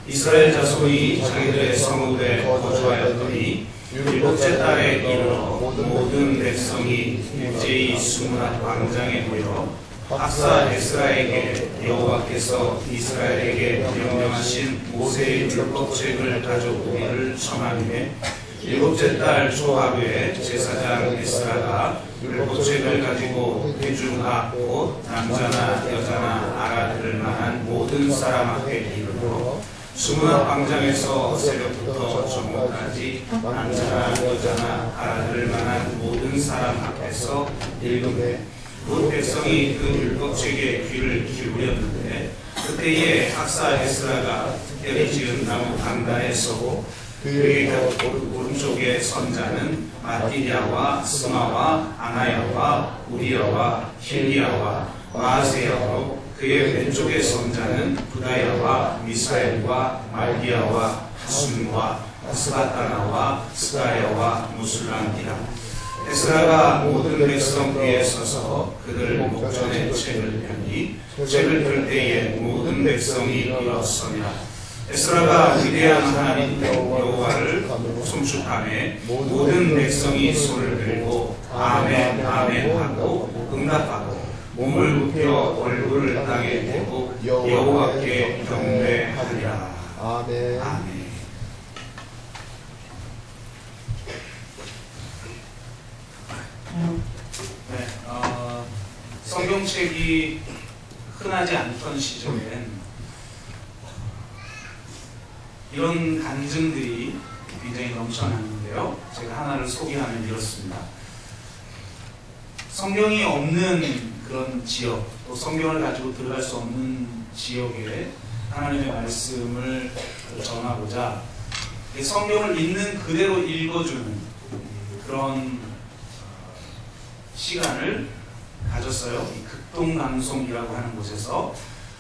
이스라엘 자손이 자기들의 성읍에 거주하였더니 일곱째 달에 이르러 모든 백성이 일제히 수문앞 광장에 모여 학사 에스라에게 여호와께서 이스라엘에게 명령하신 모세의 율법책을 가져오기를 청하매 일곱째 달 초하루에 제사장 에스라가 율법책을 가지고 회중 앞 곧 남자나 여자나 알아들을 만한 모든 사람 앞에 이르러 수문앞 광장에서 새벽부터 저녁까지 남자나 여자나 알아들을 만한 모든 사람 앞에서 읽음에 곧 백성이 그 율법책에 귀를 기울였는데 그때에 학사 에스라가 특별히 지은 나무 강단에 서고 그의 오른쪽에 선자는 마띠냐와 스마와 아나야와 우리야와 힐리야와 마아세야로 그의 왼쪽에 선자는 부다야와 미사엘과 말기야와 하순과 스바타나와 스가야와 무술람이라. 에스라가 모든 백성 위에 서서 그들 목전에 책을 펴니 책을 펼 때에 모든 백성이 일어서니라. 에스라가 위대한 하나님 여호와를 송축하매 모든 백성이 손을 들고 아멘 아멘 하고 응답하고 몸을 굽혀 얼굴을 땅에 대고 여호와께 경배하리라. 아멘. 아멘. 네, 성경책이 흔하지 않던 시절엔 이런 간증들이 굉장히 넘쳐났는데요. 제가 하나를 소개하면 이렇습니다. 성경이 없는 그런 지역, 또 성경을 가지고 들어갈 수 없는 지역에 하나님의 말씀을 전하고자 성경을 있는 그대로 읽어주는 그런 시간을 가졌어요. 이 극동방송이라고 하는 곳에서.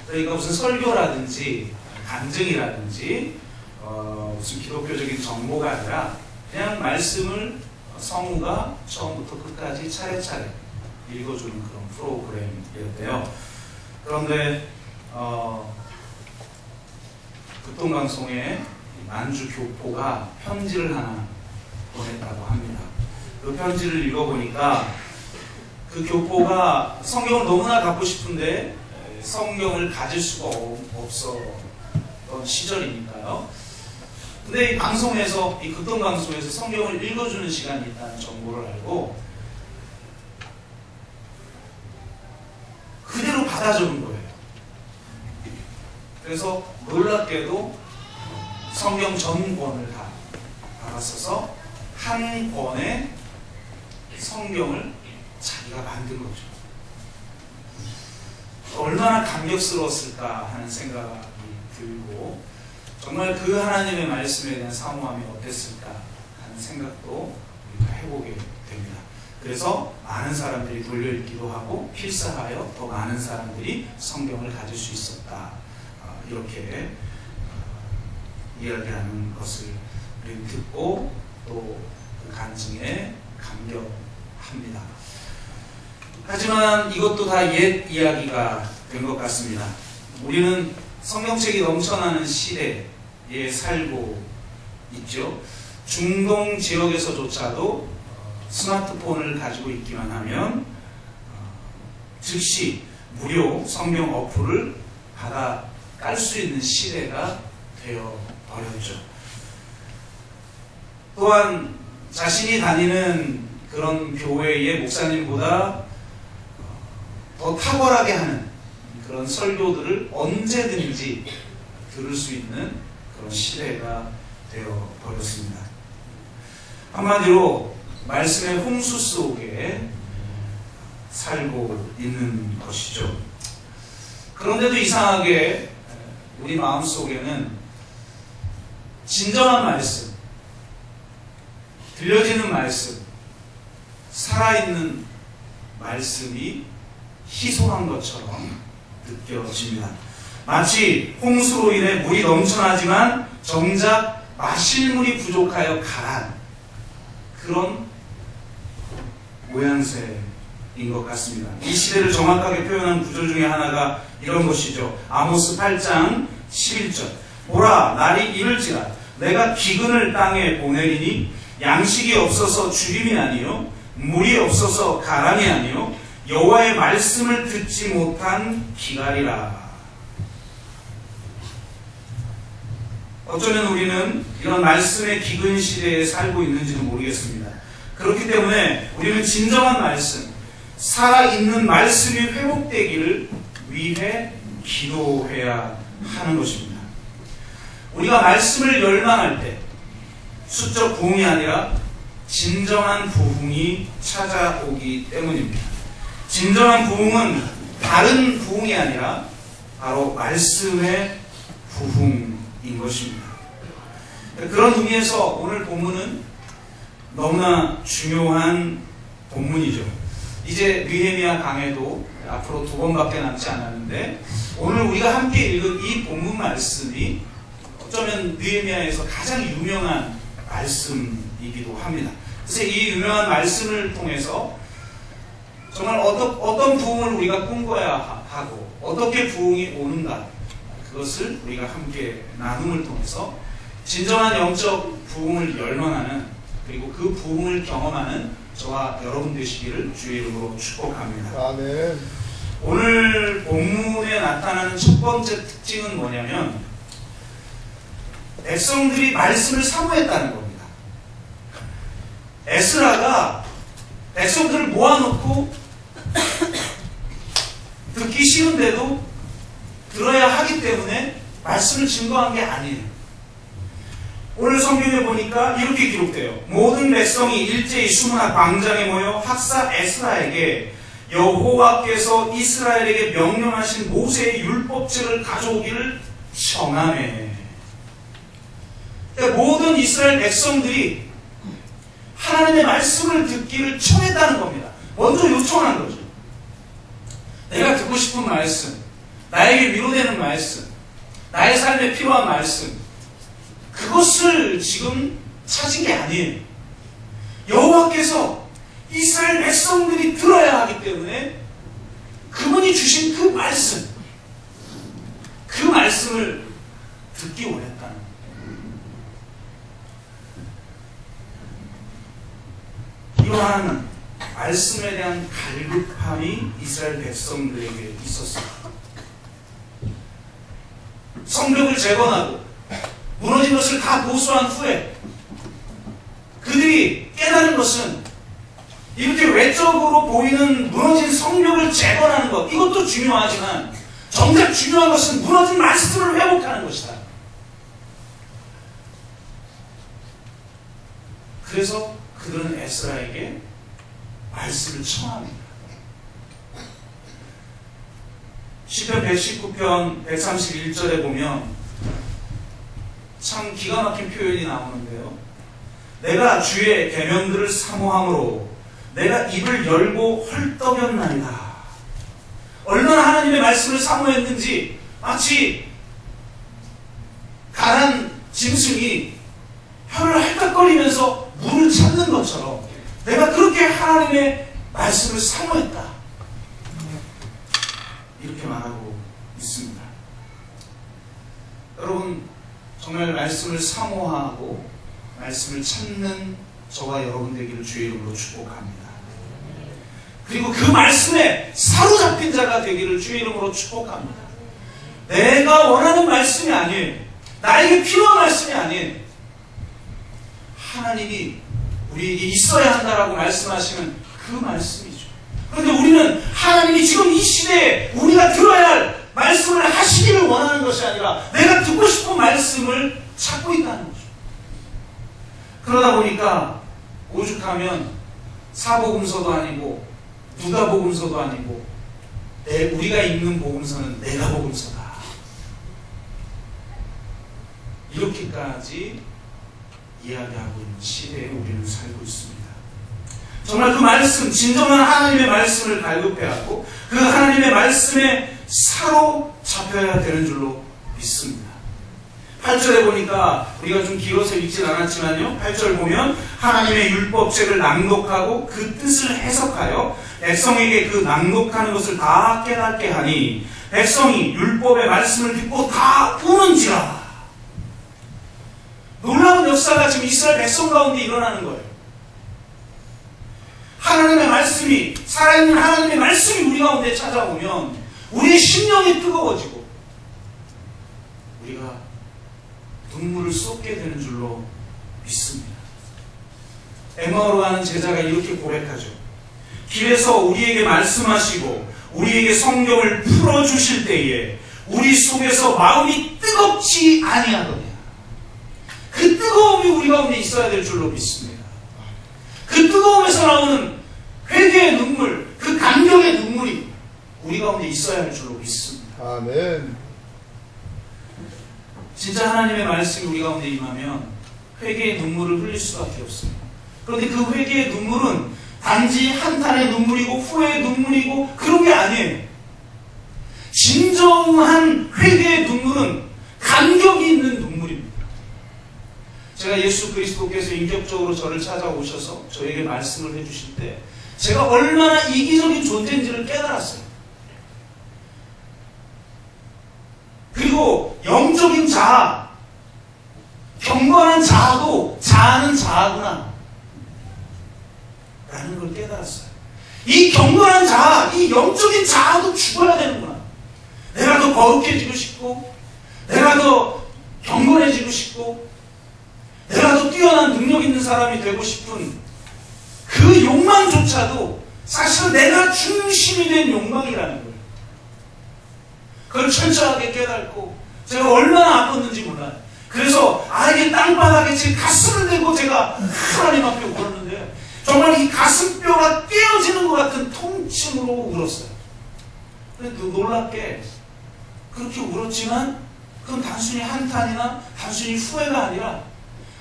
그러니까 무슨 설교라든지 간증이라든지 무슨 기독교적인 정보가 아니라 그냥 말씀을 성우가 처음부터 끝까지 차례차례 읽어주는 그런 프로그램이었대요. 그런데 극동방송에 만주 교포가 편지를 하나 보냈다고 합니다. 그 편지를 읽어보니까 그 교포가 성경을 너무나 갖고 싶은데 성경을 가질 수가 없었던 시절이니까요. 근데 이 방송에서, 이 극동방송에서 성경을 읽어주는 시간이 있다는 정보를 알고 그대로 받아 적은 거예요. 그래서 놀랍게도 성경 전 권을 다 받았어서 한 권의 성경을 자기가 만든 거죠. 얼마나 감격스러웠을까 하는 생각이 들고 정말 그 하나님의 말씀에 대한 사모함이 어땠을까 하는 생각도 우리가 해보게 됩니다. 그래서 많은 사람들이 돌려읽기도 하고 필사하여 더 많은 사람들이 성경을 가질 수 있었다. 이렇게 이야기하는 것을 우리는 듣고 또 그 간증에 감격합니다. 하지만 이것도 다 옛 이야기가 된 것 같습니다. 우리는 성경책이 넘쳐나는 시대에 살고 있죠. 중동 지역에서조차도 스마트폰을 가지고 있기만 하면 즉시 무료 성경 어플을 받아 깔 수 있는 시대가 되어 버렸죠. 또한 자신이 다니는 그런 교회의 목사님보다 더 탁월하게 하는 그런 설교들을 언제든지 들을 수 있는 그런 시대가 되어 버렸습니다. 한마디로 말씀의 홍수 속에 살고 있는 것이죠. 그런데도 이상하게 우리 마음속에는 진정한 말씀, 들려지는 말씀, 살아있는 말씀이 희소한 것처럼 느껴집니다. 마치 홍수로 인해 물이 넘쳐나지만 정작 마실 물이 부족하여 가란 그런 모양새인 것 같습니다. 이 시대를 정확하게 표현한 구절 중에 하나가 이런 것이죠. 아모스 8장 11절 보라, 날이 이를지라 내가 기근을 땅에 보내리니 양식이 없어서 죽임이 아니요 물이 없어서 가람이 아니요 여호와의 말씀을 듣지 못한 기갈이라. 어쩌면 우리는 이런 말씀의 기근 시대에 살고 있는지는 모르겠습니다. 그렇기 때문에 우리는 진정한 말씀, 살아있는 말씀이 회복되기를 위해 기도해야 하는 것입니다. 우리가 말씀을 열망할 때 수적 부흥이 아니라 진정한 부흥이 찾아오기 때문입니다. 진정한 부흥은 다른 부흥이 아니라 바로 말씀의 부흥인 것입니다. 그런 의미에서 오늘 본문은 너무나 중요한 본문이죠. 이제 느헤미야 강해도 앞으로 2번밖에 남지 않았는데 오늘 우리가 함께 읽은 이 본문 말씀이 어쩌면 느헤미야에서 가장 유명한 말씀이기도 합니다. 그래서 이 유명한 말씀을 통해서 정말 어떤 부흥을 우리가 꿈꿔야 하고 어떻게 부흥이 오는가, 그것을 우리가 함께 나눔을 통해서 진정한 영적 부흥을 열망하는, 그리고 그 부흥을 경험하는 저와 여러분 되시기를 주의 이름으로 축복합니다. 아멘. 오늘 본문에 나타나는 첫 번째 특징은 뭐냐면 백성들이 말씀을 사모했다는 겁니다. 에스라가 백성들을 모아놓고 듣기 싫은데도 들어야 하기 때문에 말씀을 증거한 게 아니에요. 오늘 성경에 보니까 이렇게 기록돼요. 모든 백성이 일제히 수문학 광장에 모여 학사 에스라에게 여호와께서 이스라엘에게 명령하신 모세의 율법책을 가져오기를 청하매. 그러니까 모든 이스라엘 백성들이 하나님의 말씀을 듣기를 청했다는 겁니다. 먼저 요청한 거죠. 내가 듣고 싶은 말씀, 나에게 위로되는 말씀, 나의 삶에 필요한 말씀, 그것을 지금 찾은 게 아니에요. 여호와께서 이스라엘 백성들이 들어야 하기 때문에 그분이 주신 그 말씀, 그 말씀을 듣기 원했다는 거예요. 이러한 말씀에 대한 갈급함이 이스라엘 백성들에게 있었어요. 성벽을 재건하고 무너진 것을 다 보수한 후에 그들이 깨달은 것은 이렇게 외적으로 보이는 무너진 성벽을 재건하는 것, 이것도 중요하지만 정작 중요한 것은 무너진 말씀을 회복하는 것이다. 그래서 그들은 에스라에게 말씀을 청합니다. 시편 119편 131절에 보면 참 기가 막힌 표현이 나오는데요. 내가 주의 계명들을 사모함으로 내가 입을 열고 헐떡였나이다. 얼마나 하나님의 말씀을 사모했는지 마치 가난 짐승이 혀를 핥딱거리면서 물을 찾는 것처럼 내가 그렇게 하나님의 말씀을 사모했다. 이렇게 말하고 있습니다. 여러분, 정말 말씀을 사모하고 말씀을 찾는 저와 여러분 되기를 주의 이름으로 축복합니다. 그리고 그 말씀에 사로잡힌 자가 되기를 주의 이름으로 축복합니다. 내가 원하는 말씀이 아니에요. 나에게 필요한 말씀이 아니에요. 하나님이 우리에게 있어야 한다라고 말씀하시는 그 말씀이죠. 그런데 우리는 하나님이 지금 이 시대에 우리가 들어야 할 말씀을 하시기를 원하는 것이 아니라 내가 듣고 싶은 말씀을 찾고 있다는 거죠. 그러다 보니까 오죽하면 사복음서도 아니고 누가복음서도 아니고 우리가 읽는 복음서는 내가 복음서다. 이렇게까지 이야기하고 있는 시대에 우리는 살고 있습니다. 정말 그 말씀, 진정한 하나님의 말씀을 갈급해하고 그 하나님의 말씀에 사로잡혀야 되는 줄로 믿습니다. 8절에 보니까 우리가 좀 길어서 읽진 않았지만요, 8절 보면 하나님의 율법책을 낭독하고 그 뜻을 해석하여 백성에게 그 낭독하는 것을 다 깨닫게 하니 백성이 율법의 말씀을 듣고 다 우는지라. 역사가 지금 이스라엘 백성 가운데 일어나는 거예요. 하나님의 말씀이, 살아있는 하나님의 말씀이 우리 가운데 찾아오면 우리의 심령이 뜨거워지고 우리가 눈물을 쏟게 되는 줄로 믿습니다. 에마오로 가는 제자가 이렇게 고백하죠. 길에서 우리에게 말씀하시고 우리에게 성경을 풀어주실 때에 우리 속에서 마음이 뜨겁지 아니하더냐. 그 뜨거움이 우리 가운데 있어야 될 줄로 믿습니다. 그 뜨거움에서 나오는 회개의 눈물, 그 감격의 눈물이 우리 가운데 있어야 할 줄로 믿습니다. 아멘. 진짜 하나님의 말씀이 우리 가운데 임하면 회개의 눈물을 흘릴 수밖에 없어요. 그런데 그 회개의 눈물은 단지 한탄의 눈물이고 후회의 눈물이고 그런 게 아니에요. 진정한 회개의 눈물은 감격이 있는 눈물입니다. 제가 예수 그리스도께서 인격적으로 저를 찾아오셔서 저에게 말씀을 해주실 때 제가 얼마나 이기적인 존재인지를 깨달았어요. 그리고 영적인 자아, 경건한 자아도 자아는 자아구나 라는 걸 깨달았어요. 이 경건한 자아, 이 영적인 자아도 죽어야 되는구나. 내가 더 거룩해지고 싶고, 내가 더 경건해지고 싶고, 내가 더 뛰어난 능력 있는 사람이 되고 싶은 그 욕망조차도 사실은 내가 중심이 된 욕망이라는 거예요. 그걸 철저하게 깨닫고 제가 얼마나 아팠는지 몰라요. 그래서 이게 땅바닥에 제 가슴을 대고 제가 하나님 앞에 울었는데 정말 이 가슴뼈가 깨어지는 것 같은 통증으로 울었어요. 근데 놀랍게 그렇게 울었지만 그건 단순히 한탄이나 단순히 후회가 아니라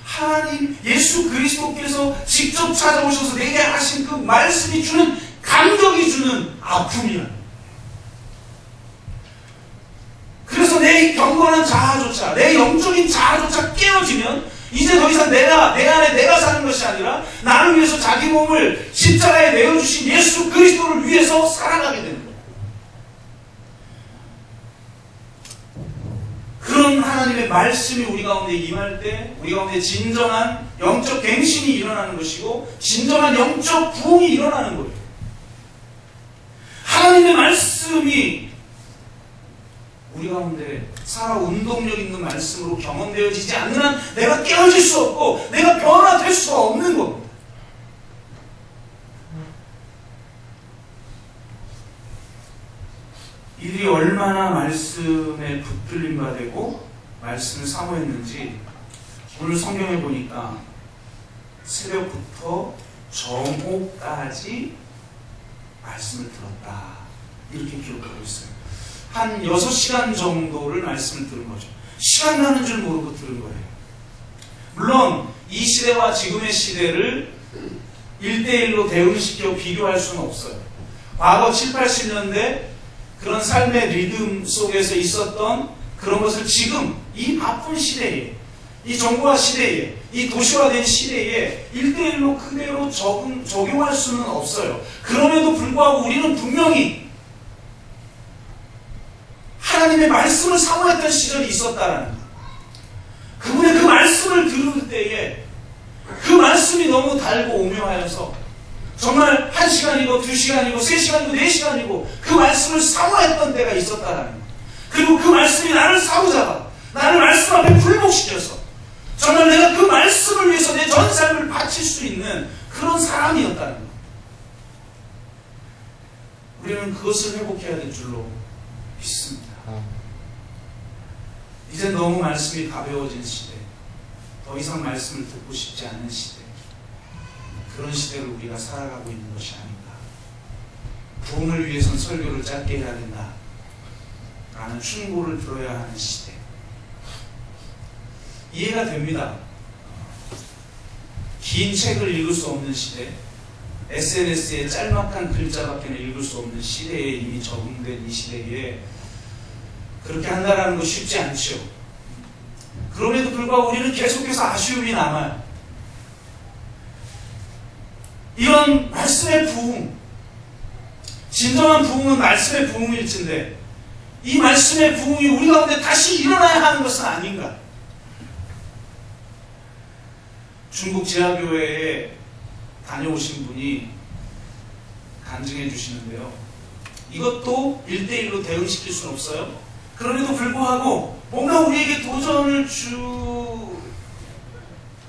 하나님 예수 그리스도께서 직접 찾아오셔서 내게 하신 그 말씀이 주는 감격이 주는 아픔이야. 그래서 내 경건한 자아조차, 내 영적인 자아조차 깨어지면 이제 더 이상 내 안에 내가 사는 것이 아니라 나를 위해서 자기 몸을 십자가에 내어주신 예수 그리스도를 위해서 살아가게 되는 거예요. 그런 하나님의 말씀이 우리 가운데 임할 때 우리 가운데 진정한 영적 갱신이 일어나는 것이고 진정한 영적 부흥이 일어나는 거예요. 하나님의 말씀이 우리 가운데 살아 운동력 있는 말씀으로 경험되어지지 않는 한 내가 깨어질 수 없고 내가 변화될 수가 없는 겁니다. 이들이 얼마나 말씀에 붙들림바 되고 말씀을 사모했는지 오늘 성경에 보니까 새벽부터 정오까지 말씀을 들었다 이렇게 기록하고 있어요. 한 6시간 정도를 말씀을 들은 거죠. 시간 가는 줄 모르고 들은 거예요. 물론 이 시대와 지금의 시대를 1대1로 대응시켜 비교할 수는 없어요. 과거 7, 80년대 그런 삶의 리듬 속에서 있었던 그런 것을 지금 이 바쁜 시대에 이 정보화 시대에 이 도시화된 시대에 1대1로 그대로 적용할 수는 없어요. 그럼에도 불구하고 우리는 분명히 하나님의 말씀을 사모했던 시절이 있었다라는 것. 그분의 그 말씀을 들을 때에 그 말씀이 너무 달고 오묘하여서 정말 1시간이고 2시간이고 3시간이고 4시간이고 그 말씀을 사모했던 때가 있었다라는 것. 그리고 그 말씀이 나를 사로잡아 나를 말씀 앞에 굴복시켜서 정말 내가 그 말씀을 위해서 내 전 삶을 바칠 수 있는 그런 사람이었다는 것. 우리는 그것을 회복해야 될 줄로 믿습니다. 이제 너무 말씀이 가벼워진 시대, 더 이상 말씀을 듣고 싶지 않은 시대, 그런 시대를 우리가 살아가고 있는 것이 아닌가. 부흥을 위해서는 설교를 짧게 해야 된다 라는 충고를 들어야 하는 시대. 이해가 됩니다. 긴 책을 읽을 수 없는 시대, SNS에 짤막한 글자밖에 읽을 수 없는 시대에 이미 적응된 이 시대에 그렇게 한다는 거 쉽지 않죠. 그럼에도 불구하고 우리는 계속해서 아쉬움이 남아요. 이런 말씀의 부흥, 진정한 부흥은 말씀의 부흥일진데 이 말씀의 부흥이 우리 가운데 다시 일어나야 하는 것은 아닌가. 중국 지하교회에 다녀오신 분이 간증해 주시는데요. 이것도 1대1로 대응시킬 수는 없어요. 그럼에도 불구하고 뭔가 우리에게 도전을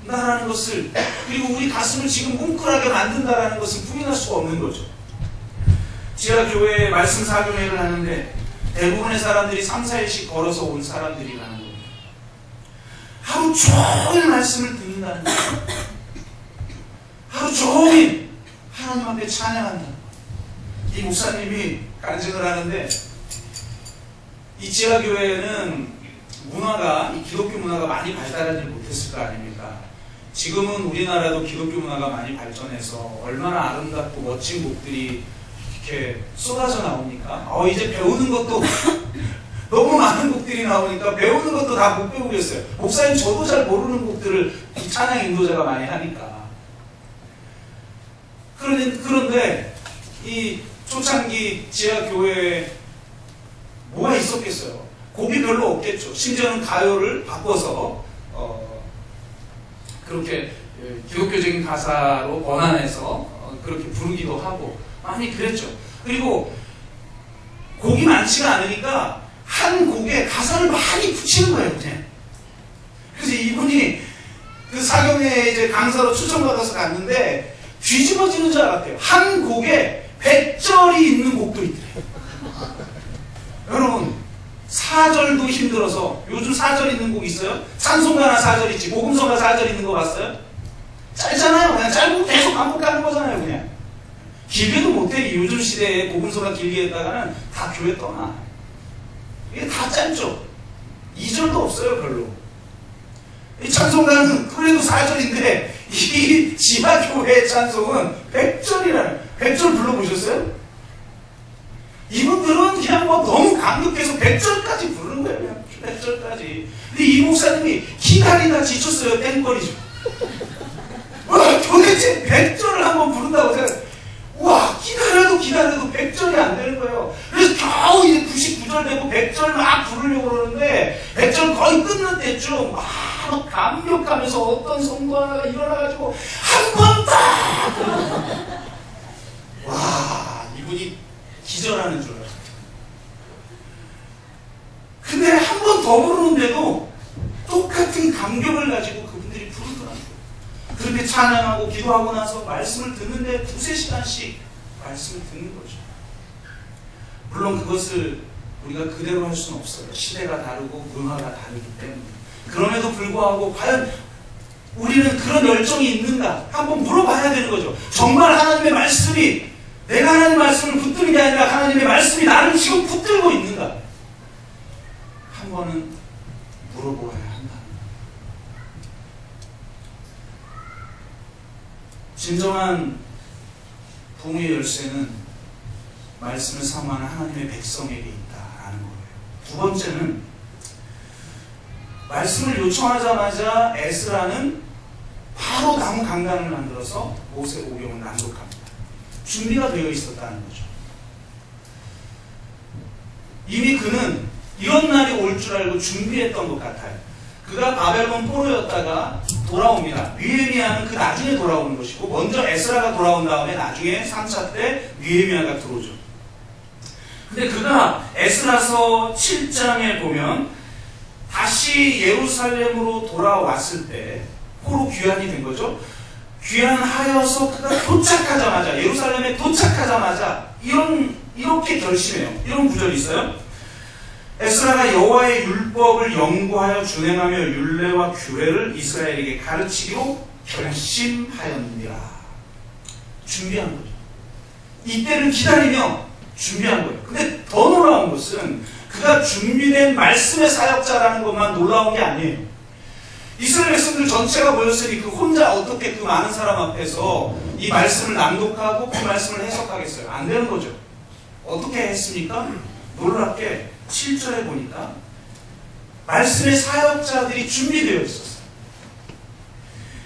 준다라는 것을, 그리고 우리 가슴을 지금 뭉클하게 만든다라는 것을 부인할 수가 없는 거죠. 지하교회에 말씀 사교회를 하는데 대부분의 사람들이 3, 4일씩 걸어서 온 사람들이라는 겁니다. 하루 종일 말씀을 듣는다는 거예요. 하루 종일 하나님 앞에 찬양한다. 이 목사님이 간증을 하는데, 이 지하교회는 문화가, 이 기독교 문화가 많이 발달하지 못했을 거 아닙니까? 지금은 우리나라도 기독교 문화가 많이 발전해서 얼마나 아름답고 멋진 곡들이 이렇게 쏟아져 나오니까, 이제 배우는 것도 너무 많은 곡들이 나오니까 배우는 것도 다 못 배우겠어요. 목사님 저도 잘 모르는 곡들을 이 찬양 인도자가 많이 하니까. 그런데 이 초창기 지하교회에 뭐가 있었겠어요? 곡이 별로 없겠죠. 심지어는 가요를 바꿔서 그렇게 기독교적인 가사로 번안해서 그렇게 부르기도 하고 많이 그랬죠. 그리고 곡이 많지가 않으니까 한 곡에 가사를 많이 붙이는 거예요, 그냥. 그래서 이분이 그 사경에 이제 강사로 추천받아서 갔는데 뒤집어지는 줄 알았대요. 한 곡에 100절이 있는 곡도 있대요. 여러분, 4절도 힘들어서, 요즘 4절 있는 곡 있어요? 찬송가나 4절 있지, 복음서가 4절 있는 거 봤어요? 짧잖아요. 그냥 짧고 계속 반복하는 거잖아요, 그냥. 길게도 못해. 요즘 시대에 복음서가 길게 했다가는 다 교회 떠나. 이게 다 짧죠. 2절도 없어요, 별로. 이 찬송가는 그래도 4절인데, 이 지하교회 찬송은 100절이라는, 100절 불러보셨어요? 이분들은 그냥 뭐 너무 강력해서 100절까지 부르는 거예요. 그냥 100절까지. 근데 이 목사님이 기다리다 지쳤어요. 땡거리죠. 와, 도대체 100절을 한번 부른다고 생각. 와, 기다려도 100절이 안 되는 거예요. 그래서 겨우 이제 99절 되고 100절 막 부르려고 그러는데 100절 거의 끝날 때쯤 막 감격하면서 어떤 성도 하나가 일어나가지고 한 번 더! 와, 이분이 기절하는 줄 알았어요. 근데 한 번 더 부르는데도 똑같은 감격을 가지고 그분들이 부르더라고요. 그렇게 찬양하고 기도하고 나서 말씀을 듣는데 2-3시간씩 말씀을 듣는 거죠. 물론 그것을 우리가 그대로 할 수는 없어요. 시대가 다르고 문화가 다르기 때문에. 그럼에도 불구하고 과연 우리는 그런 열정이 있는가? 한번 물어봐야 되는 거죠. 정말 하나님의 말씀이, 내가 하나님 말씀을 붙드는 게 아니라 하나님의 말씀이 나를 지금 붙들고 있는가? 한 번은 물어보아야 한다. 진정한 부흥의 열쇠는 말씀을 사모하는 하나님의 백성에게 있다라는 거예요. 두 번째는 말씀을 요청하자마자 에스라는 바로 나무 강단을 만들어서 모세오경을 낭독합니다. 준비가 되어 있었다는 거죠. 이미 그는 이런 날이 올 줄 알고 준비했던 것 같아요. 그가 바벨론 포로였다가 돌아옵니다. 느헤미야는 그 나중에 돌아오는 것이고, 먼저 에스라가 돌아온 다음에 나중에 3차 때 느헤미야가 들어오죠. 근데 그가 에스라서 7장에 보면 다시 예루살렘으로 돌아왔을 때 포로 귀환이 된 거죠. 귀환하여서 그가 도착하자마자, 예루살렘에 도착하자마자 이렇게 결심해요. 이런 구절이 있어요. 에스라가 여호와의 율법을 연구하여 준행하며 율례와 규례를 이스라엘에게 가르치기로 결심하였느니라. 준비한 거죠. 이때를 기다리며 준비한 거예요. 근데 더 놀라운 것은 그가 준비된 말씀의 사역자라는 것만 놀라운 게 아니에요. 이스라엘 백성들 전체가 모였으니 그 혼자 어떻게 그 많은 사람 앞에서 이 말씀을 낭독하고 그 말씀을 해석하겠어요? 안 되는 거죠. 어떻게 했습니까? 놀랍게 7절에 보니까 말씀의 사역자들이 준비되어 있었어요.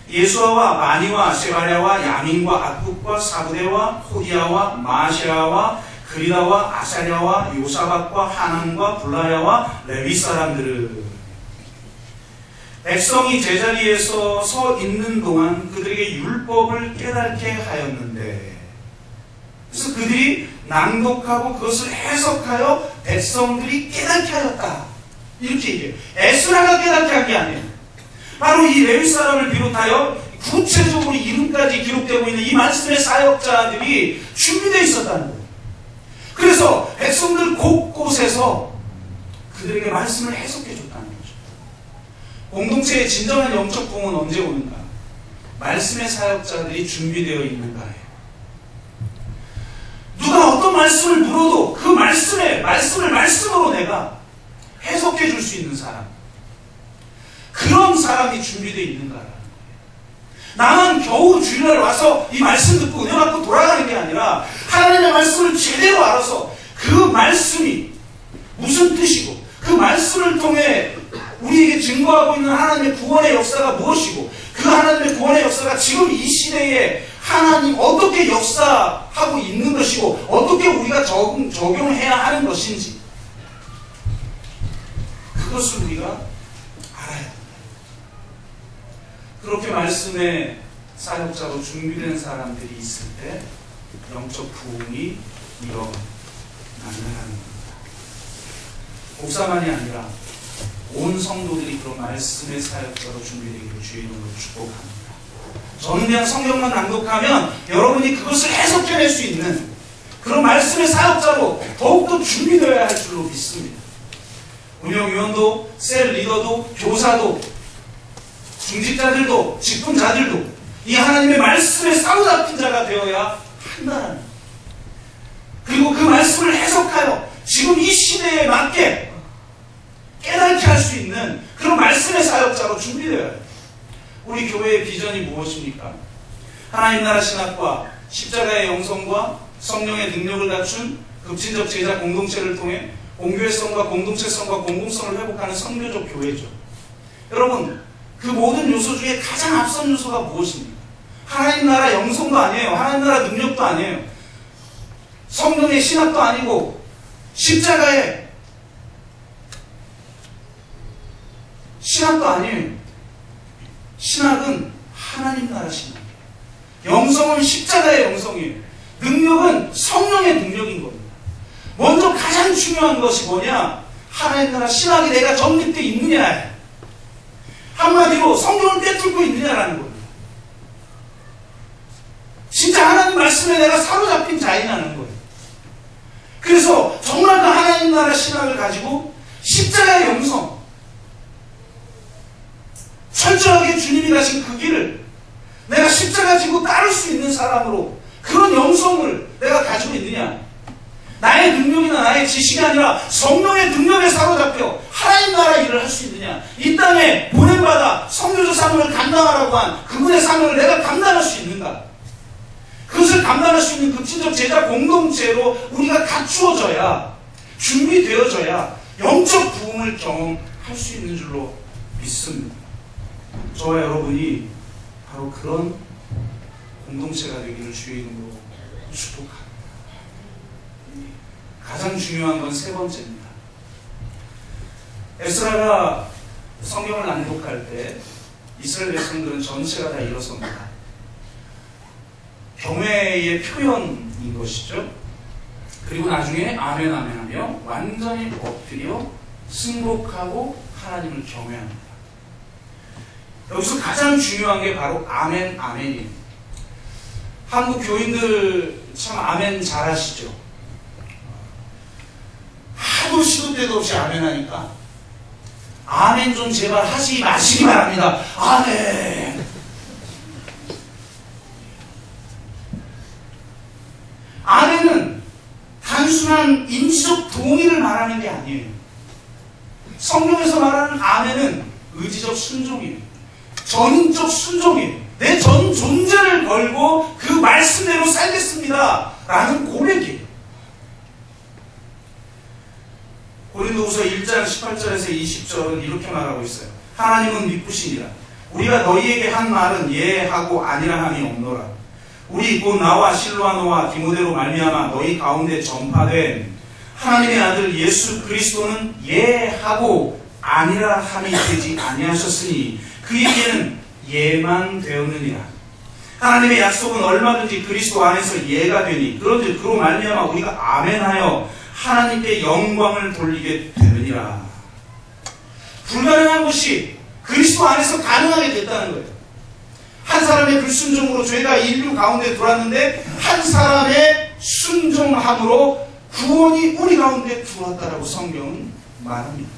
예수아와 마니와 세바랴와 야민과 악국과 사부대와 호디아와 마시아와 그리다와 아사랴와 요사박과 하난과 블라야와 레위 사람들은, 백성이 제자리에서 서 있는 동안 그들에게 율법을 깨닫게 하였는데, 그래서 그들이 낭독하고 그것을 해석하여 백성들이 깨닫게 하였다. 이렇게 얘기해요. 에스라가 깨닫게 한 게 아니에요. 바로 이 레위 사람을 비롯하여 구체적으로 이름까지 기록되고 있는 이 말씀의 사역자들이 준비되어 있었다는 거예요. 그래서 백성들 곳곳에서 그들에게 말씀을 해석해 줬다는 거죠. 공동체의 진정한 영적 부흥은 언제 오는가? 말씀의 사역자들이 준비되어 있는가예요. 누가 어떤 말씀을 물어도 그 말씀으로 내가 해석해 줄 수 있는 사람, 그런 사람이 준비되어 있는가라는 거예요. 나만 겨우 주일날 와서 이 말씀 듣고 은혜 받고 돌아가는 게 아니라 하나님의 말씀을 제대로 알아서 그 말씀이 무슨 뜻이고 그 말씀을 통해 우리에게 증거하고 있는 하나님의 구원의 역사가 무엇이고 그 하나님의 구원의 역사가 지금 이 시대에 하나님 어떻게 역사하고 있는 것이고 어떻게 우리가 적용해야 하는 것인지, 그것을 우리가 알아야 합니다. 그렇게 말씀의 사역자로 준비된 사람들이 있을 때 영적 부흥이 일어난다는 겁니다. 목사만이 아니라 온 성도들이 그런 말씀의 사역자로 준비되기를 주의 이름으로 축복합니다. 저는 그냥 성경만 낭독하면 여러분이 그것을 해석해낼 수 있는 그런 말씀의 사역자로 더욱더 준비되어야 할 줄로 믿습니다. 운영위원도, 셀 리더도, 교사도, 중직자들도, 직분자들도 이 하나님의 말씀에 사로잡힌 자가 되어야 한다는 거예요. 그리고 그 말씀을 해석하여 지금 이 시대에 맞게 깨닫게 할 수 있는 그런 말씀의 사역자로 준비되어야 해요. 우리 교회의 비전이 무엇입니까? 하나님 나라 신학과 십자가의 영성과 성령의 능력을 갖춘 급진적 제자 공동체를 통해 공교회성과 공동체성과 공공성을 회복하는 선교적 교회죠. 여러분, 그 모든 요소 중에 가장 앞선 요소가 무엇입니까? 하나님 나라 영성도 아니에요. 하나님 나라 능력도 아니에요. 성령의 신학도 아니고 십자가의 신학도 아니에요. 신학은 하나님 나라 신학이에요. 영성은 십자가의 영성이에요. 능력은 성령의 능력인 겁니다. 먼저 가장 중요한 것이 뭐냐? 하나님 나라 신학이 내가 정립되어 있느냐. 한마디로 성경을 꿰뚫고 있느냐라는 겁니다. 진짜 하나님 말씀에 내가 사로잡힌 자이냐는 거예요. 그래서 정말 그 하나님 나라 신학을 가지고 십자가의 영성, 철저하게 주님이 가신 그 길을 내가 십자가 지고 따를 수 있는 사람으로 그런 영성을 내가 가지고 있느냐. 나의 능력이나 나의 지식이 아니라 성령의 능력에 사로잡혀 하나님 나라 일을 할 수 있느냐. 이 땅에 보냄받아 선교적 사명을 감당하라고 한 그분의 사명을 내가 감당할 수 있는가. 그것을 감당할 수 있는 급진적 제자 공동체로 우리가 갖추어져야, 준비되어져야 영적 부흥을 경험할 수 있는 줄로 믿습니다. 저와 여러분이 바로 그런 공동체가 되기를 주의 이름으로 축복합니다. 가장 중요한 건 세 번째입니다. 에스라가 성경을 낭독할 때 이스라엘 백성들은 전체가 다 일어섭니다. 경외의 표현인 것이죠. 그리고 나중에 아멘 아멘 하며 완전히 엎드려 승복하고 하나님을 경외합니다. 여기서 가장 중요한 게 바로 아멘 아멘이에요. 한국 교인들 참 아멘 잘하시죠. 하도 시도 때도 없이 아멘 하니까 아멘 좀 제발 하지 마시기 바랍니다. 아멘. 아멘은 단순한 인지적 동의를 말하는 게 아니에요. 성경에서 말하는 아멘은 의지적 순종이에요. 전인적 순종이에요. 내 전 존재를 걸고 그 말씀대로 살겠습니다 라는 고백이에요. 고린도후서 1장 18절에서 20절은 이렇게 말하고 있어요. 하나님은 미쁘시니라. 우리가 너희에게 한 말은 예하고 아니라 함이 없노라. 우리 곧 나와 실로아노와 디모데로 말미암아 너희 가운데 전파된 하나님의 아들 예수 그리스도는 예하고 아니라 함이 되지 아니하셨으니 그에게는 예만 되었느니라. 하나님의 약속은 얼마든지 그리스도 안에서 예가 되니 그런즉 그로 말미암아 우리가 아멘하여 하나님께 영광을 돌리게 되느니라. 불가능한 것이 그리스도 안에서 가능하게 됐다는 거예요. 한 사람의 불순종으로 죄가 인류 가운데 들어왔는데 한 사람의 순종함으로 구원이 우리 가운데 들어왔다라고 성경은 말합니다.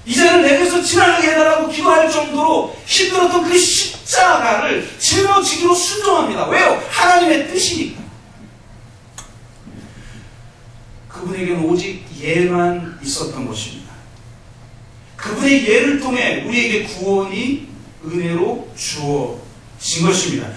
이제는 내게서 지나가게 해달라고 기도할 정도로 힘들었던 그 십자가를 짊어지기로 순종합니다. 왜요? 하나님의 뜻이니까. 그분에게는 오직 예만 있었던 것입니다. 그분의 예를 통해 우리에게 구원이 은혜로 주어진 것입니다.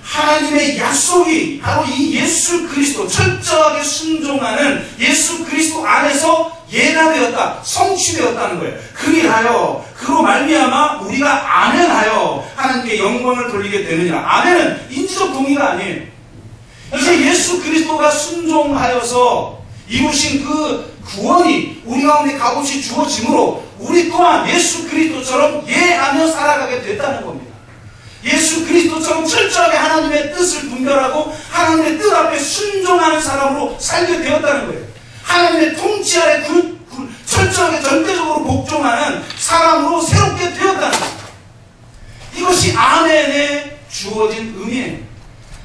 하나님의 약속이 바로 이 예수 그리스도, 철저하게 순종하는 예수 그리스도 안에서 예가 되었다, 성취되었다는 거예요. 그리하여 그로 말미암아 우리가 아멘하여 하나님께 영광을 돌리게 되느니라. 아멘은 인지적 동의가 아니에요. 이제 예수 그리스도가 순종하여서 이루신 그 구원이 우리 가운데 값없이 주어지므로 우리 또한 예수 그리스도처럼 예하며 살아가게 됐다는 겁니다. 예수 그리스도처럼 철저하게 하나님의 뜻을 분별하고 하나님의 뜻 앞에 순종하는 사람으로 살게 되었다는 거예요. 하나님의 통치 아래 철저하게 절대적으로 복종하는 사람으로 새롭게 되었다는 거예요. 이것이 아멘에 주어진 의미예요.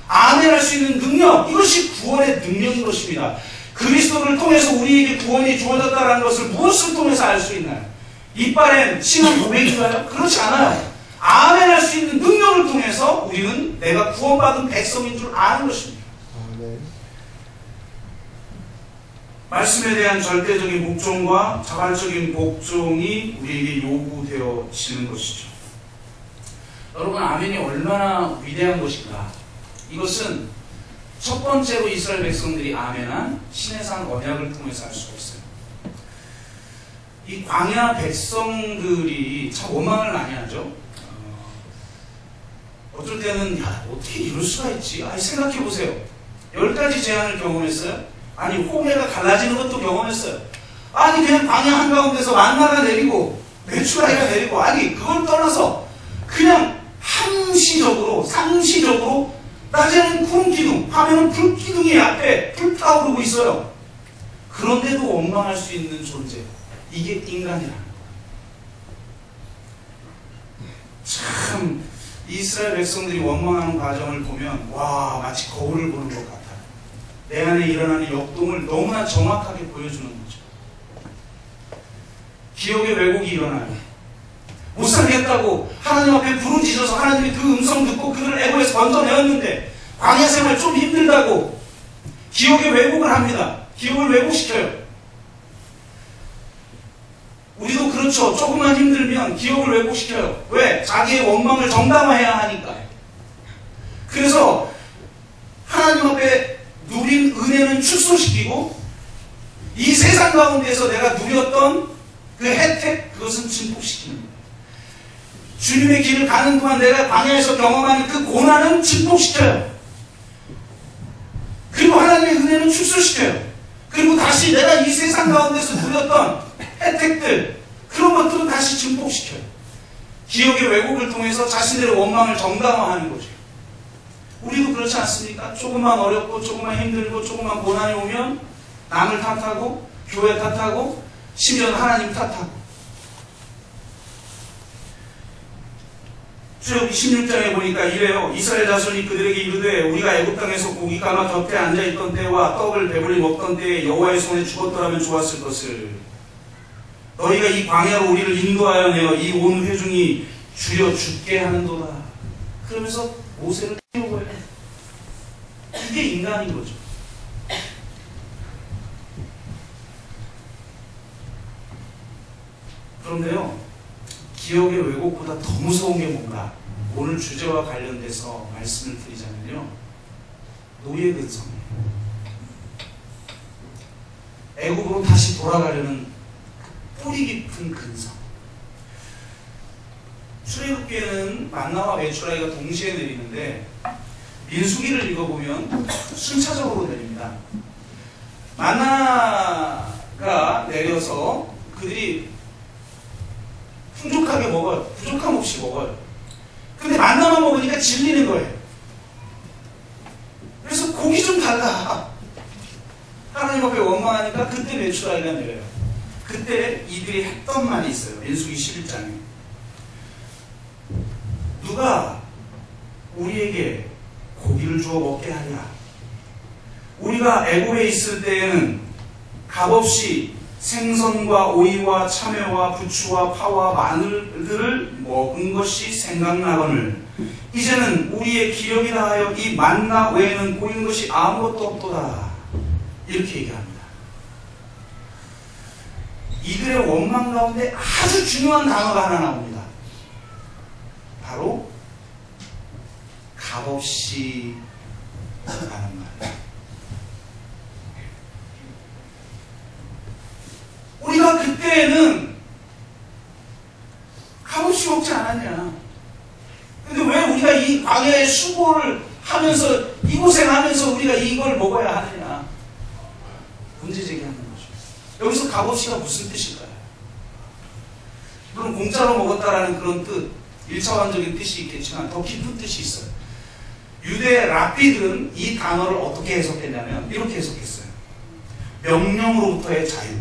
아멘할 수 있는 능력, 이것이 구원의 능력인 것입니다. 그리스도를 통해서 우리에게 구원이 주어졌다는 것을 무엇을 통해서 알 수 있나요? 이빨엔 신앙 고백인가요? 그렇지 않아요. 아멘할 수 있는 능력을 통해서 우리는 내가 구원받은 백성인 줄 아는 것입니다. 아멘. 말씀에 대한 절대적인 복종과 자발적인 복종이 우리에게 요구되어지는 것이죠. 여러분, 아멘이 얼마나 위대한 것인가. 이것은 첫 번째로 이스라엘 백성들이 아멘한 시내산 언약을 통해서 알 수가 있어요. 이 광야 백성들이 참 원망을 많이 하죠. 어쩔 때는 어떻게 이럴 수가 있지? 생각해보세요. 10가지 재앙을 경험했어요. 아니, 홍해가 갈라지는 것도 경험했어요. 아니, 그냥 광야 한가운데서 만나가 내리고 메추라기가 내리고, 아니, 그걸 떠나서 그냥 항시적으로, 상시적으로 낮에는 구름 기둥, 밤에는 불 기둥이 앞에 불타오르고 있어요. 그런데도 원망할 수 있는 존재, 이게 인간이라는 거예요. 참 이스라엘 백성들이 원망하는 과정을 보면 와, 마치 거울을 보는 것 같아요. 내 안에 일어나는 역동을 너무나 정확하게 보여주는 거죠. 기억의 왜곡이 일어나요. 못 살겠다고 하나님 앞에 부르짖어서 하나님이 그 음성 듣고 그들을 애고에서 건져내었는데 광야 생활 좀 힘들다고 기억의 왜곡을 합니다. 기억을 왜곡시켜요. 우리도 그렇죠. 조금만 힘들면 기억을 왜곡시켜요. 왜? 자기의 원망을 정당화해야 하니까. 그래서 하나님 앞에 누린 은혜는 축소시키고 이 세상 가운데서 내가 누렸던 그 혜택, 그것은 증폭시키는 거예요. 주님의 길을 가는 동안 내가 광야에서 경험하는 그 고난은 증폭시켜요. 그리고 하나님의 은혜는 축소시켜요. 그리고 다시 내가 이 세상 가운데서 누렸던 혜택들, 그런 것들은 다시 증폭시켜요. 기억의 왜곡을 통해서 자신들의 원망을 정당화하는 거죠. 우리도 그렇지 않습니까? 조금만 어렵고 조금만 힘들고 조금만 고난이 오면 남을 탓하고 교회 탓하고 심지어 하나님 탓하고. 출애굽기 16장에 보니까 이래요. 이스라엘 자손이 그들에게 이르되 우리가 애굽 땅에서 고기 감아 곁에 앉아있던 때와 떡을 배불리 먹던 때에 여호와의 손에 죽었더라면 좋았을 것을. 너희가 이 광야로 우리를 인도하여 내어 이 온 회중이 주여 죽게 하는도다. 그러면서 모세를 태우고 해요. 이게 인간인 거죠. 그런데요, 기억의 왜곡보다 더 무서운 게 뭔가, 오늘 주제와 관련돼서 말씀을 드리자면요, 노예 근성이에요. 애굽으로 다시 돌아가려는 뿌리 깊은 근성. 출애굽기에는 만나와 메추라기가 동시에 내리는데 민수기를 읽어보면 순차적으로 내립니다. 만나가 내려서 그들이 풍족하게 먹어요. 부족함 없이 먹어요. 근데 만나만 먹으니까 질리는 거예요. 그래서 고기 좀 달라. 하나님 앞에 원망하니까 그때 메추라기가 내려요. 그때 이들이 했던 말이 있어요. 민수기 11장에. 누가 우리에게 고기를 주어 먹게 하리라. 우리가 애굽에 있을 때에는 값없이 생선과 오이와 참외와 부추와 파와 마늘들을 먹은 것이 생각나거늘 이제는 우리의 기력이라 하여 이 만나 외에는 보이는 것이 아무것도 없도다. 이렇게 얘기합니다. 이들의 원망 가운데 아주 중요한 단어가 하나 나옵니다. 바로 값없이 라는 말. 우리가 그때는 값없이 먹지 않았냐. 근데 왜 우리가 이 광야의 수고를 하면서 이 고생하면서 우리가 이걸 먹어야 하느냐. 문제 제기하는 거죠. 여기서 값없이가 무슨 뜻일까요? 물론 공짜로 먹었다라는 그런 뜻, 1차원적인 뜻이 있겠지만 더 깊은 뜻이 있어요. 유대 랍비들은 이 단어를 어떻게 해석했냐면 이렇게 해석했어요. 명령으로부터의 자유,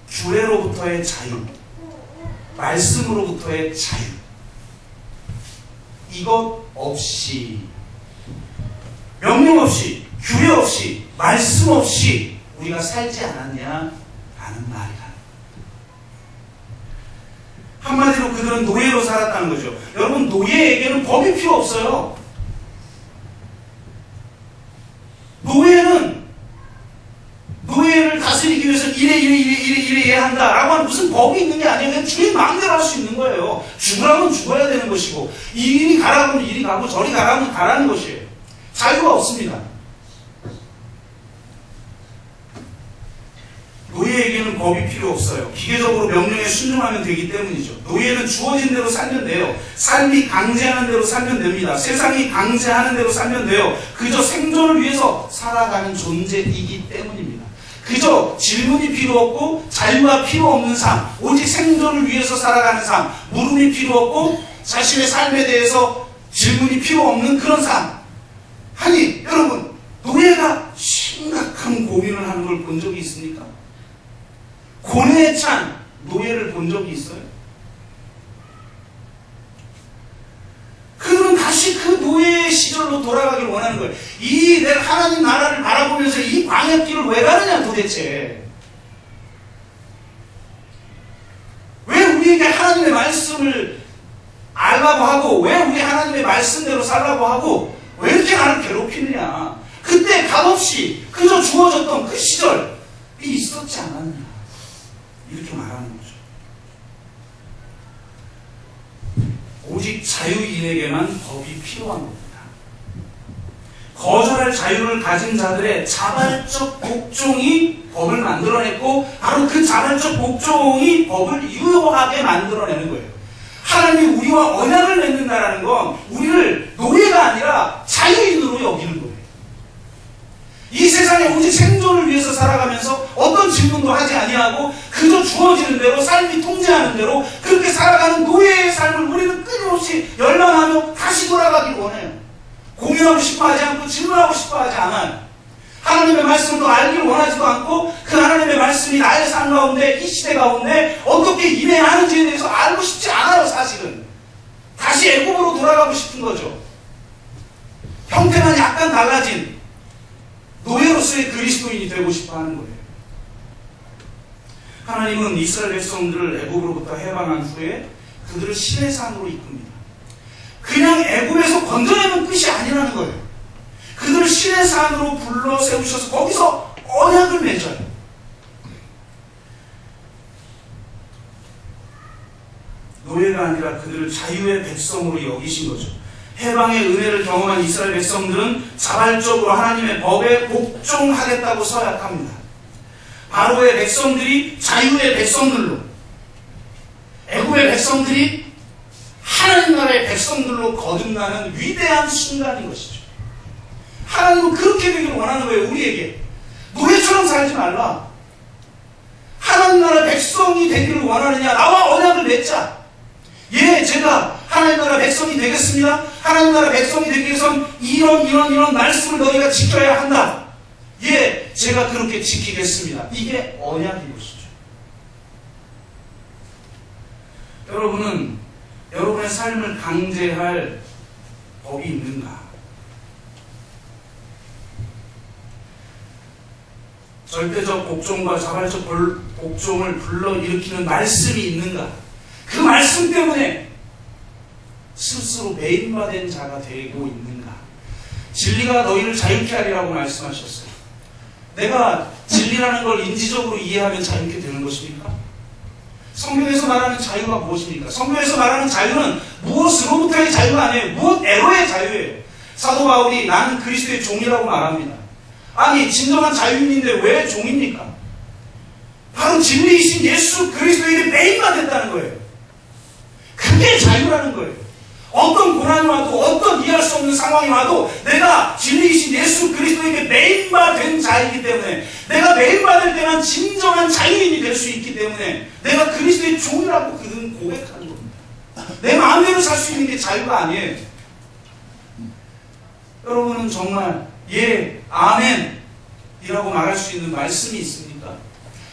규례로부터의 자유, 말씀으로부터의 자유. 이것 없이, 명령 없이, 규례 없이, 말씀 없이 우리가 살지 않았냐 라는 말이다. 한마디로 그들은 노예로 살았다는 거죠. 여러분, 노예에게는 법이 필요 없어요. 노예를 다스리기 위해서 이래 해야 한다 라고 하는 무슨 법이 있는 게 아니에요. 그냥 주인 마음대로 할 수 있는 거예요. 죽으라면 죽어야 되는 것이고, 이리 가라면 이리 가고 저리 가라면 가라는 것이에요. 자유가 없습니다. 노예에게는 법이 필요 없어요. 기계적으로 명령에 순종하면 되기 때문이죠. 노예는 주어진 대로 살면 돼요. 삶이 강제하는 대로 살면 됩니다. 세상이 강제하는 대로 살면 돼요. 그저 생존을 위해서 살아가는 존재이기 때문입니다. 그저 질문이 필요 없고 자유가 필요 없는 삶, 오직 생존을 위해서 살아가는 삶, 물음이 필요 없고 자신의 삶에 대해서 질문이 필요 없는 그런 삶. 아니 여러분, 노예가 심각한 고민을 하는 걸 본 적이 있습니까? 고뇌에 찬 노예를 본 적이 있어요? 그들은 다시 그 노예의 시절로 돌아가길 원하는 거예요. 내가 하나님 나라를 바라보면서 이 광야길을 왜 가느냐 도대체. 왜 우리에게 하나님의 말씀을 알라고 하고, 왜 우리 하나님의 말씀대로 살라고 하고, 왜 이렇게 나를 괴롭히느냐. 그때 값없이 그저 주어졌던 그 시절이 있었지 않았느냐. 이렇게 말하는 거죠. 오직 자유인에게만 법이 필요한 겁니다. 거절할 자유를 가진 자들의 자발적 복종이 법을 만들어냈고, 바로 그 자발적 복종이 법을 유효하게 만들어내는 거예요. 하나님이 우리와 언약을 맺는다는 건 우리를 노예가 아니라 자유인으로 여기는 거예요. 이 세상에 오직 생존을 위해서 살아가면서 어떤 질문도 하지 아니하고 그저 주어지는 대로 삶이 통제하는 대로 그렇게 살아가는 노예의 삶을 우리는 끊임없이 열망하며 다시 돌아가길 원해요. 고민하고 싶어하지 않고 질문하고 싶어하지 않아요. 하나님의 말씀도 알기를 원하지도 않고 그 하나님의 말씀이 나의 삶 가운데, 이 시대 가운데 어떻게 임해야 하는지에 대해서 알고 싶지 않아요. 사실은 다시 애굽으로 돌아가고 싶은 거죠. 형태만 약간 달라진 노예로서의 그리스도인이 되고 싶어 하는 거예요. 하나님은 이스라엘 백성들을 애굽으로부터 해방한 후에 그들을 신의 산으로 이끕니다. 그냥 애굽에서 건져내는 뜻이 아니라는 거예요. 그들을 신의 산으로 불러 세우셔서 거기서 언약을 맺어요. 노예가 아니라 그들을 자유의 백성으로 여기신 거죠. 해방의 은혜를 경험한 이스라엘 백성들은 자발적으로 하나님의 법에 복종하겠다고 서약합니다. 바로의 백성들이 자유의 백성들로, 애굽의 백성들이 하나님 나라의 백성들로 거듭나는 위대한 순간인 것이죠. 하나님은 그렇게 되기를 원하는 거예요. 우리에게 노예처럼 살지 말라. 하나님 나라의 백성이 되기를 원하느냐, 나와 언약을 맺자. 예, 제가 하나님 나라 백성이 되겠습니다. 하나님 나라 백성이 되기 위해선 이런 말씀을 너희가 지켜야 한다. 예, 제가 그렇게 지키겠습니다. 이게 언약인 것이죠. 여러분은 여러분의 삶을 강제할 법이 있는가? 절대적 복종과 자발적 복종을 불러일으키는 말씀이 있는가? 그 말씀 때문에 스스로 매인화된 자가 되고 있는가? 진리가 너희를 자유케 하리라고 말씀하셨어요. 내가 진리라는 걸 인지적으로 이해하면 자유케 되는 것입니까? 성경에서 말하는 자유가 무엇입니까? 성경에서 말하는 자유는 무엇으로부터의 자유가 아니에요. 무엇에로의 자유예요. 사도 바울이 나는 그리스도의 종이라고 말합니다. 아니, 진정한 자유인인데 왜 종입니까? 바로 진리이신 예수 그리스도에게 매인화됐다는 거예요. 그게 자유라는 거예요. 어떤 고난이 와도, 어떤 이해할 수 없는 상황이 와도 내가 진리이신 예수 그리스도에게 매인화된 자이기 때문에, 내가 매인화될 때만 진정한 자유인이 될 수 있기 때문에 내가 그리스도의 종이라고 그는 고백하는 겁니다. 내 마음대로 살 수 있는 게 자유가 아니에요. 여러분은 정말 예, 아멘 이라고 말할 수 있는 말씀이 있습니까?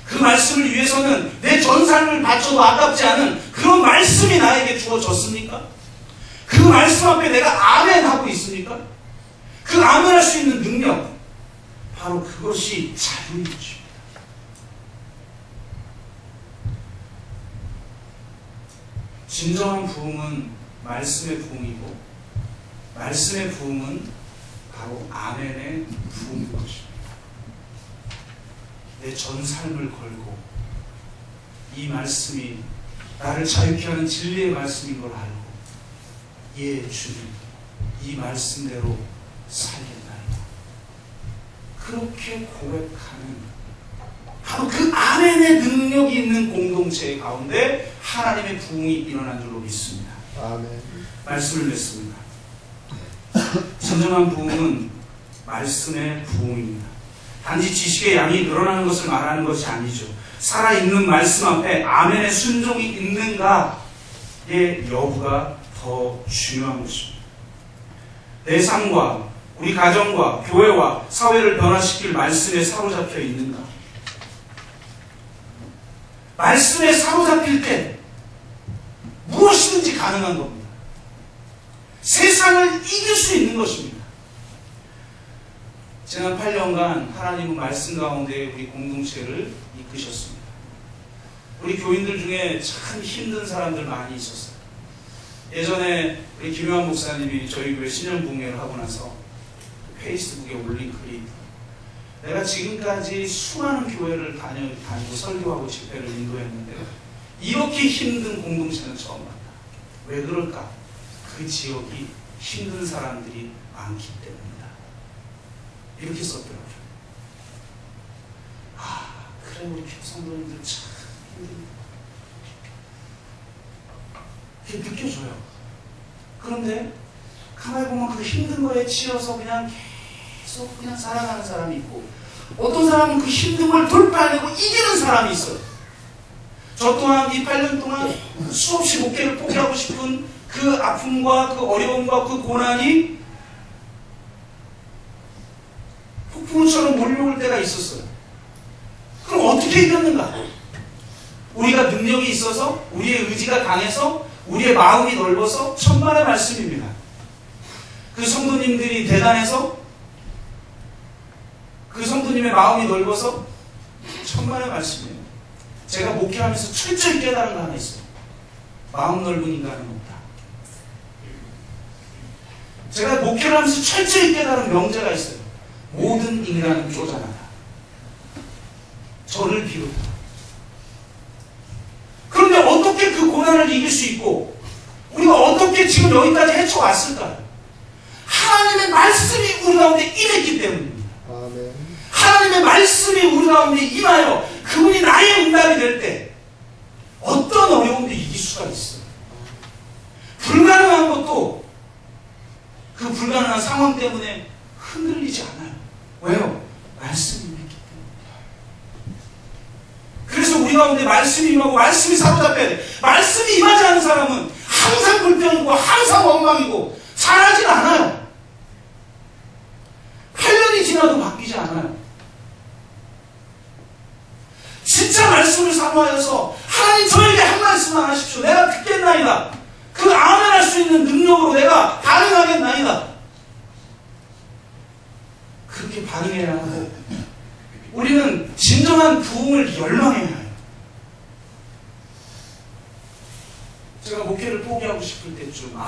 그 말씀을 위해서는 내 전 삶을 바쳐도 아깝지 않은 그런 말씀이 나에게 주어졌습니까? 그 말씀 앞에 내가 아멘 하고 있습니까? 그 아멘 할 수 있는 능력, 바로 그것이 자유인 것입니다. 진정한 부흥은 말씀의 부흥이고, 말씀의 부흥은 바로 아멘의 부흥인 것입니다. 내 전 삶을 걸고 이 말씀이 나를 자유케 하는 진리의 말씀인 걸 알고, 예, 주님, 이 말씀대로 살겠나이다. 그렇게 고백하는 바로 그 아멘의 능력이 있는 공동체 가운데 하나님의 부흥이 일어난 줄로 믿습니다. 아멘. 말씀을 맺습니다. 진정한 부흥은 말씀의 부흥입니다. 단지 지식의 양이 늘어나는 것을 말하는 것이 아니죠. 살아있는 말씀 앞에 아멘의 순종이 있는가의 여부가 더 중요한 것입니다. 내 삶과 우리 가정과 교회와 사회를 변화시킬 말씀에 사로잡혀 있는가? 말씀에 사로잡힐 때 무엇이든지 가능한 겁니다. 세상을 이길 수 있는 것입니다. 지난 8년간 하나님은 말씀 가운데 우리 공동체를 이끄셨습니다. 우리 교인들 중에 참 힘든 사람들 많이 있었어요. 예전에 우리 김효한 목사님이 저희 교회 신년붕회를 하고 나서 페이스북에 올린 글이, 내가 지금까지 수많은 교회를 다니고 설교하고 집회를 인도했는데 이렇게 힘든 공동체는 처음 봤다. 왜 그럴까? 그 지역이 힘든 사람들이 많기 때문이다. 이렇게 썼더라고요. 아, 그래, 우리 성도님들 참 힘듭니다. 그게 느껴져요. 그런데 가만히 보면 그 힘든 거에 치여서 그냥 계속 그냥 살아가는 사람이 있고, 어떤 사람은 그 힘든 걸 돌파하려고 이기는 사람이 있어요. 저 또한 이 8년 동안 수없이 목회를 포기하고 싶은 그 아픔과 그 어려움과 그 고난이 폭풍우처럼 몰려올 때가 있었어요. 그럼 어떻게 이겼는가? 우리가 능력이 있어서, 우리의 의지가 강해서, 우리의 마음이 넓어서, 천만의 말씀입니다. 그 성도님들이 대단해서, 그 성도님의 마음이 넓어서 천만의 말씀이에요. 제가 목회하면서 철저히 깨달은 거 하나 있어요. 마음 넓은 인간은 없다. 제가 목회를 하면서 철저히 깨달은 명제가 있어요. 모든 인간은 쪼잔하다. 저를 비롯하다. 그런데 어떻게 그 고난을 이길 수 있고 우리가 어떻게 지금 여기까지 헤쳐왔을까요? 하나님의 말씀이 우리 가운데 임했기 때문입니다. 아멘. 하나님의 말씀이 우리 가운데 임하여 그분이 나의 응답이 될 때 어떤 어려움도 이길 수가 있어요. 불가능한 것도 그 불가능한 상황 때문에 흔들리지 않아요. 왜요? 말씀이 임했기 때문에. 그래서 우리가 가운데 말씀이 임하고 말씀이 사로잡혀야 돼. 말씀이 임하지 않는 사람은 항상 불평이고 항상 원망이고 잘하진 않아요. 8년이 지나도 바뀌지 않아요. 진짜 말씀을 사모하여서 하나님 저에게 한 말씀만 하십시오. 내가 듣겠나이다. 그 아멘할 수 있는 능력으로 내가 반응하겠나이다. 그렇게 반응해야 하고 우리는 진정한 부흥을 열망해야 해요. 제가 목회를 포기하고 싶을 때쯤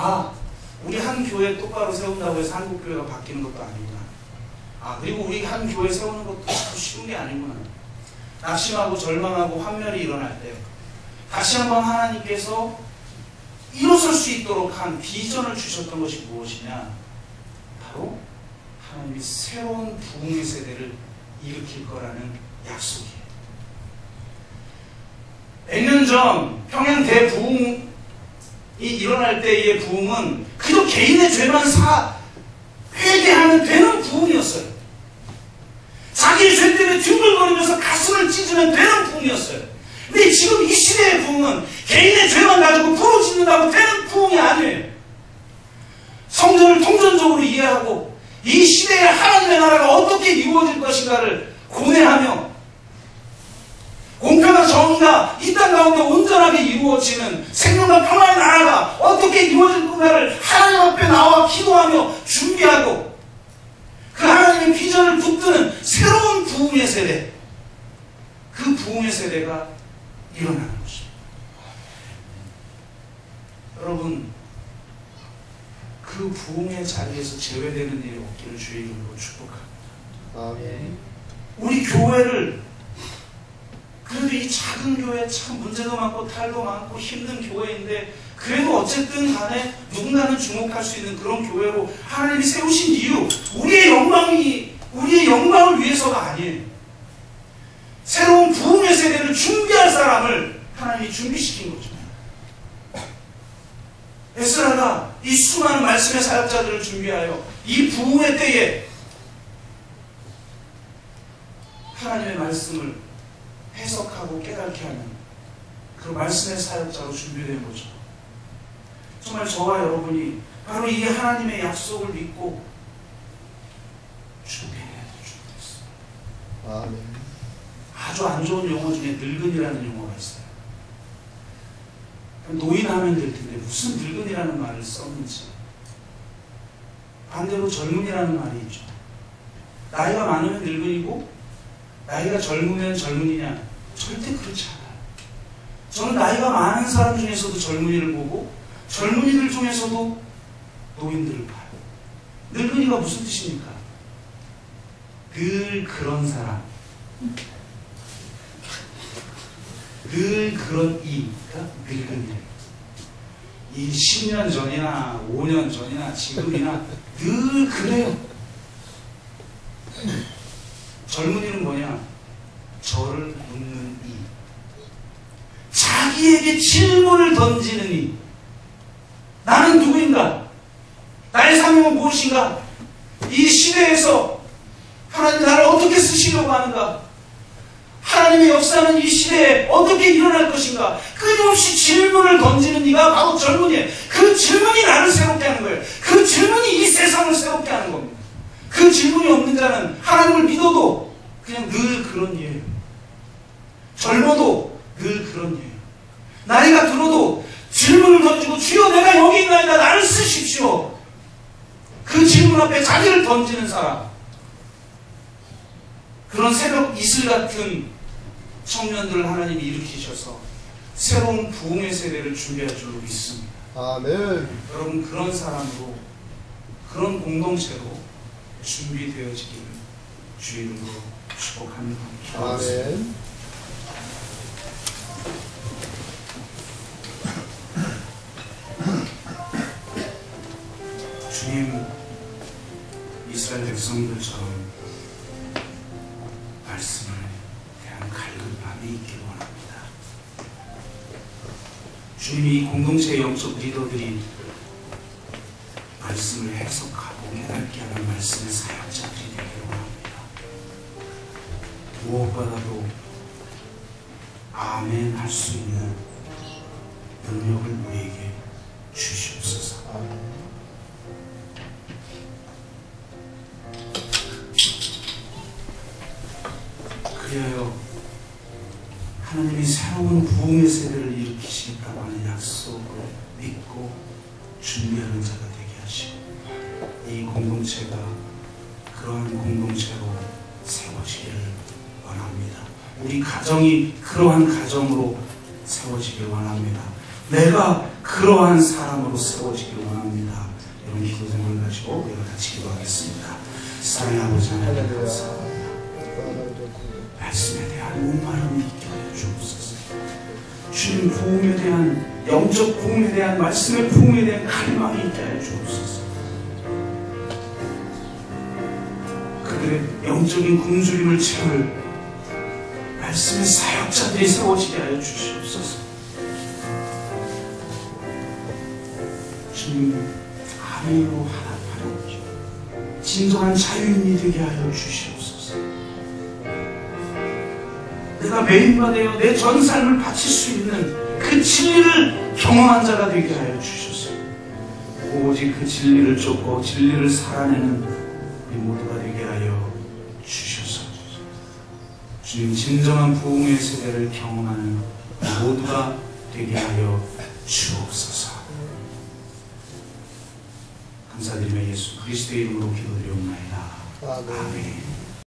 우리 한 교회 똑바로 세운다고 해서 한국 교회가 바뀌는 것도 아니구나. 그리고 우리 한 교회 세우는 것도 쉬운 게 아니구나. 낙심하고 절망하고 환멸이 일어날 때 다시 한번 하나님께서 일어설 수 있도록 한 비전을 주셨던 것이 무엇이냐? 바로 하나님이 새로운 부흥의 세대를 일으킬 거라는 약속이에요. 100년 전 평양 대부흥이 일어날 때의 부흥은 그저 개인의 죄만 회개하면 되는 부흥이었어요. 자기의 죄 때문에 뒹굴거리면서 가슴을 찢으면 되는 부흥이었어요. 근데 지금 이 시대의 부흥은 개인의 죄만 가지고 부르짖는다고 되는 부흥이 아니에요. 성전을 통전적으로 이해하고 이 시대의 하나님의 나라가 어떻게 이루어질 것인가를 고뇌하며 공평한 정의가 이 땅 가운데 온전하게 이루어지는 생명과 평화의 나라가 어떻게 이루어질 건가를 하나님 앞에 나와 기도하며 준비하고 그 하나님의 비전을 붙드는 새로운 부흥의 세대, 그 부흥의 세대가 일어나는 것입니다. 여러분, 그 부흥의 자리에서 제외되는 일이 없기를 주의 이름으로 축복합니다. 아멘. 우리 교회를 그래도 이 작은 교회 참 문제도 많고 탈도 많고 힘든 교회인데 그래도 어쨌든 간에 누군가는 주목할 수 있는 그런 교회로 하나님이 세우신 이유, 우리의 영광을 위해서가 아니에요. 새로운 부흥의 세대를 준비할 사람을 하나님이 준비시킨 거죠. 에스라가 이 수많은 말씀의 사역자들을 준비하여 이 부흥의 때에 하나님의 말씀을 해석하고 깨닫게 하는 그 말씀의 사역자로 준비된 거죠. 정말 저와 여러분이 바로 이 하나님의 약속을 믿고 준비해야 될 준비됐어요. 아주 안 좋은 용어 중에 늙은이라는 용어가 있어요. 노인하면 될 텐데 무슨 늙은이라는 말을 썼는지. 반대로 젊은이라는 말이 있죠. 나이가 많으면 늙은이고 나이가 젊으면 젊은이냐? 절대 그렇지 않아요. 저는 나이가 많은 사람 중에서도 젊은이를 보고 젊은이들 중에서도 노인들을 봐요. 늙은이가 무슨 뜻입니까? 늘 그런 사람, 늘 그런 이가 늙은이. 이 10년 전이나 5년 전이나 지금이나 늘 그래요. 젊은이는 뭐냐? 저를 묻는 이. 자기에게 질문을 던지는 이. 나는 누구인가? 나의 사명은 무엇인가? 이 시대에서 하나님 나를 어떻게 쓰시려고 하는가? 하나님의 역사는 이 시대에 어떻게 일어날 것인가? 끊임없이 질문을 던지는 이가 바로 젊은이에요. 그 질문이 나를 새롭게 하는 거예요. 그 질문이 이 세상을 새롭게 하는 겁니다. 그 질문이 없는 자는 하나님을 믿어도 그냥 늘 그런 예예요. 젊어도 늘 그런 예예요. 나이가 들어도 질문을 던지고 주여 내가 여기 있나이다 나를 쓰십시오. 그 질문 앞에 자기를 던지는 사람. 그런 새벽 이슬 같은 청년들을 하나님이 일으키셔서 새로운 부흥의 세대를 준비할 줄로 믿습니다. 아멘. 여러분 그런 사람으로 그런 공동체로 준비되어지기를 주의 이름으로 축복합니다. 아멘. 주님, 이스라엘 백성들처럼 말씀을 대한 갈급함이 있기를 원합니다. 주님이 이 공동체의 영적 리더들이 말씀을 해석하고 깨닫게 하는 말씀의 사역자들이 되기를 원합니다. 무엇보다도 아멘 할 수 있는 능력을 우리에게 주시옵소서. 그리하여 하나님이 새로운 부흥의 세대를 일으키시겠다고 하는 약속을 믿고 준비하는 자가 되게 하시고, 이 공동체가 그러한 공동체로 세워지기를 원합니다. 우리 가정이 그러한 가정으로 세워지길 원합니다. 내가 그러한 사람으로 세워지길 원합니다. 이런 기도 생각을 가지고 우리가 같이 기도하겠습니다. 사랑의 아버지 하나님 감사합니다. 말씀에 대한 목마름이 있게 하여 주옵소서. 주님 부흥에 대한, 영적 부흥에 대한, 말씀의 부흥에 대한 갈망이 있게 하여 주옵소서. 그들의 영적인 굶주림을 채울 말씀의 사역자들이 세워지게 하여 주시옵소서. 주님 아멘으로 하나님하여 진정한 자유인이 되게 하여 주시옵소서. 내가 매인과 되어 내 전 삶을 바칠 수 있는 그 진리를 경험한 자가 되게 하여 주셔서 오직 그 진리를 쫓고 진리를 살아내는 우리 모두가 되게 하여 주셔서 주님 진정한 부흥의 세대를 경험하는 모두가 되게 하여 주옵소서. 감사드리며 예수 그리스도의 이름으로 기도드리옵나이다. 아멘.